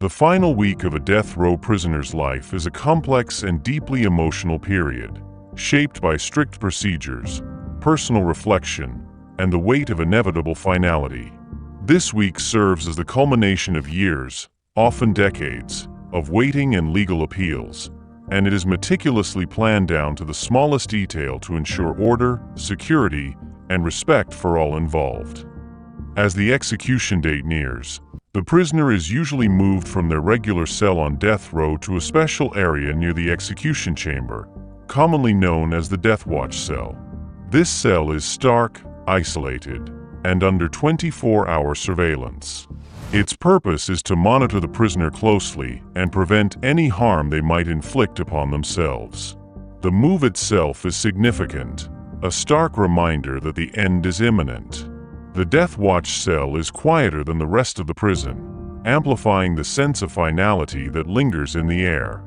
The final week of a death row prisoner's life is a complex and deeply emotional period, shaped by strict procedures, personal reflection, and the weight of inevitable finality. This week serves as the culmination of years, often decades, of waiting and legal appeals, and it is meticulously planned down to the smallest detail to ensure order, security, and respect for all involved. As the execution date nears, the prisoner is usually moved from their regular cell on death row to a special area near the execution chamber, commonly known as the death watch cell. This cell is stark, isolated, and under 24-hour surveillance. Its purpose is to monitor the prisoner closely and prevent any harm they might inflict upon themselves. The move itself is significant, a stark reminder that the end is imminent. The death watch cell is quieter than the rest of the prison, amplifying the sense of finality that lingers in the air.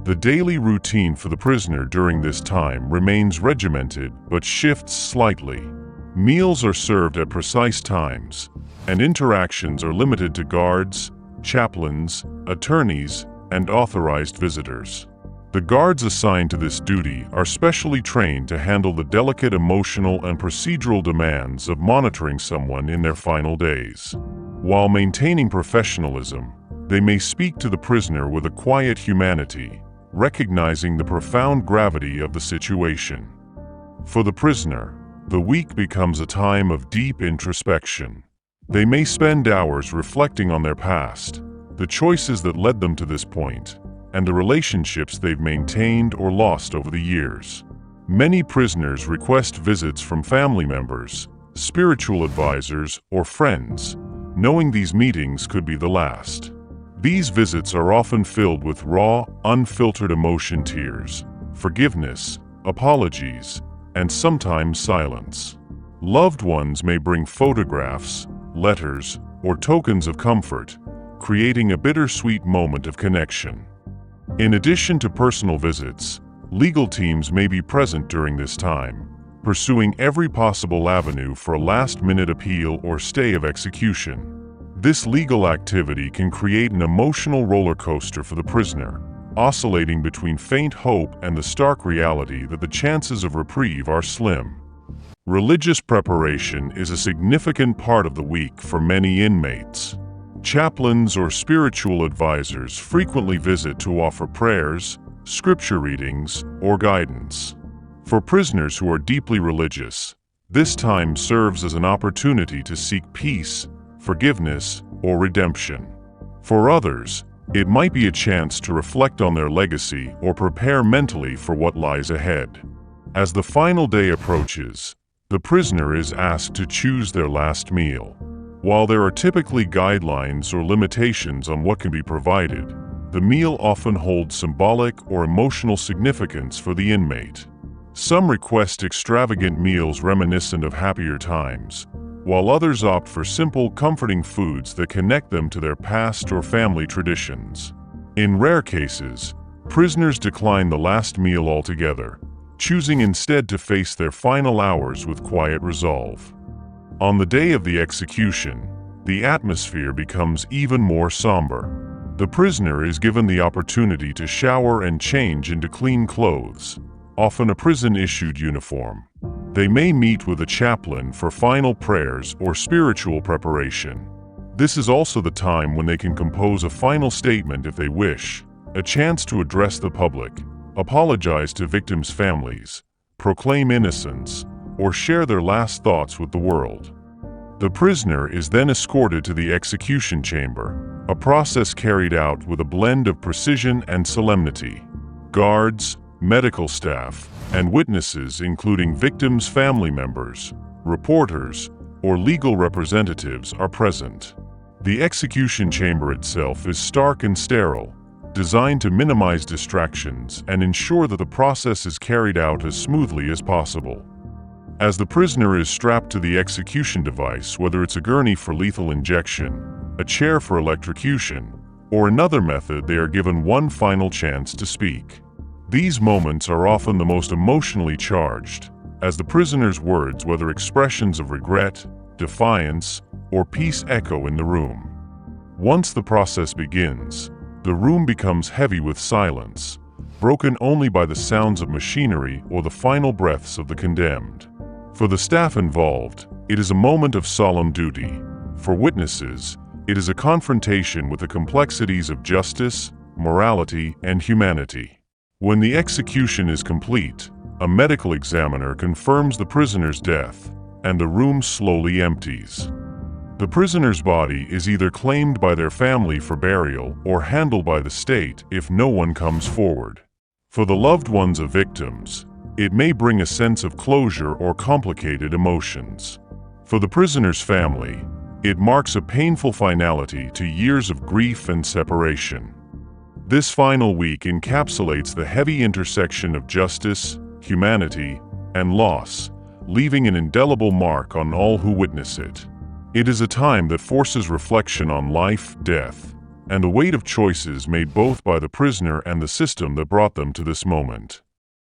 The daily routine for the prisoner during this time remains regimented but shifts slightly. Meals are served at precise times, and interactions are limited to guards, chaplains, attorneys, and authorized visitors. The guards assigned to this duty are specially trained to handle the delicate emotional and procedural demands of monitoring someone in their final days. While maintaining professionalism, they may speak to the prisoner with a quiet humanity, recognizing the profound gravity of the situation. For the prisoner, the week becomes a time of deep introspection. They may spend hours reflecting on their past, the choices that led them to this point, and the relationships they've maintained or lost over the years. Many prisoners request visits from family members, spiritual advisors, or friends, knowing these meetings could be the last. These visits are often filled with raw, unfiltered emotion, tears, forgiveness, apologies, and sometimes silence. Loved ones may bring photographs, letters, or tokens of comfort, creating a bittersweet moment of connection. In addition to personal visits, legal teams may be present during this time, pursuing every possible avenue for a last-minute appeal or stay of execution. This legal activity can create an emotional roller coaster for the prisoner, oscillating between faint hope and the stark reality that the chances of reprieve are slim. Religious preparation is a significant part of the week for many inmates. Chaplains or spiritual advisors frequently visit to offer prayers, scripture readings, or guidance. For prisoners who are deeply religious, this time serves as an opportunity to seek peace, forgiveness, or redemption. For others, it might be a chance to reflect on their legacy or prepare mentally for what lies ahead. As the final day approaches, the prisoner is asked to choose their last meal. While there are typically guidelines or limitations on what can be provided, the meal often holds symbolic or emotional significance for the inmate. Some request extravagant meals reminiscent of happier times, while others opt for simple, comforting foods that connect them to their past or family traditions. In rare cases, prisoners decline the last meal altogether, choosing instead to face their final hours with quiet resolve. On the day of the execution, the atmosphere becomes even more somber. The prisoner is given the opportunity to shower and change into clean clothes, often a prison-issued uniform. They may meet with a chaplain for final prayers or spiritual preparation. This is also the time when they can compose a final statement if they wish, a chance to address the public, apologize to victims' families, proclaim innocence, or share their last thoughts with the world. The prisoner is then escorted to the execution chamber, a process carried out with a blend of precision and solemnity. Guards, medical staff, and witnesses, including victims' family members, reporters, or legal representatives, are present. The execution chamber itself is stark and sterile, designed to minimize distractions and ensure that the process is carried out as smoothly as possible. As the prisoner is strapped to the execution device, whether it's a gurney for lethal injection, a chair for electrocution, or another method, they are given one final chance to speak. These moments are often the most emotionally charged, as the prisoner's words, whether expressions of regret, defiance, or peace, echo in the room. Once the process begins, the room becomes heavy with silence, broken only by the sounds of machinery or the final breaths of the condemned. For the staff involved, it is a moment of solemn duty. For witnesses, it is a confrontation with the complexities of justice, morality, and humanity. When the execution is complete, a medical examiner confirms the prisoner's death, and the room slowly empties. The prisoner's body is either claimed by their family for burial or handled by the state if no one comes forward. For the loved ones of victims, it may bring a sense of closure or complicated emotions. For the prisoner's family, it marks a painful finality to years of grief and separation. This final week encapsulates the heavy intersection of justice, humanity, and loss, leaving an indelible mark on all who witness it. It is a time that forces reflection on life, death, and the weight of choices made both by the prisoner and the system that brought them to this moment.